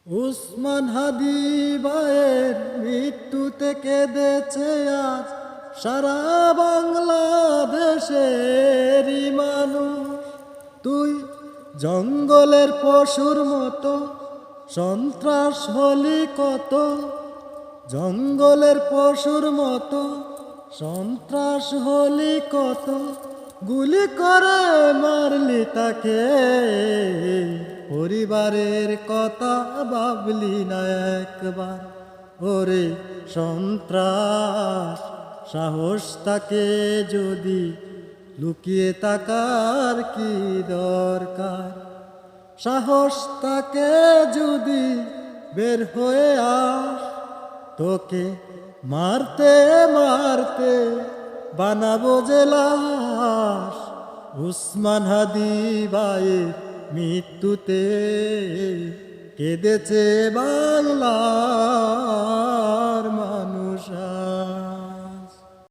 উসমান হাদি ভাইয়ের মৃত্যুতে কেঁদেছে আজ সারা বাংলাদেশের মানুষ। তুই জঙ্গলের পশুর মতো সন্ত্রাস হলি কত, জঙ্গলের পশুর মতো সন্ত্রাস হলি কত, গুলি করে মারলি তাকে, পরিবারের কথা ভাবলি না একবার। ওরে সন্ত্রাস, সাহস তাকে যদি লুকিয়ে তাকার কি দরকার, সাহস তাকে যদি বের হয়ে আস, তোকে মারতে মারতে বানাবো যে লাশ। উসমান হাদি ভাইয়ের মৃত্যুতে কেঁদেছে বাংলা।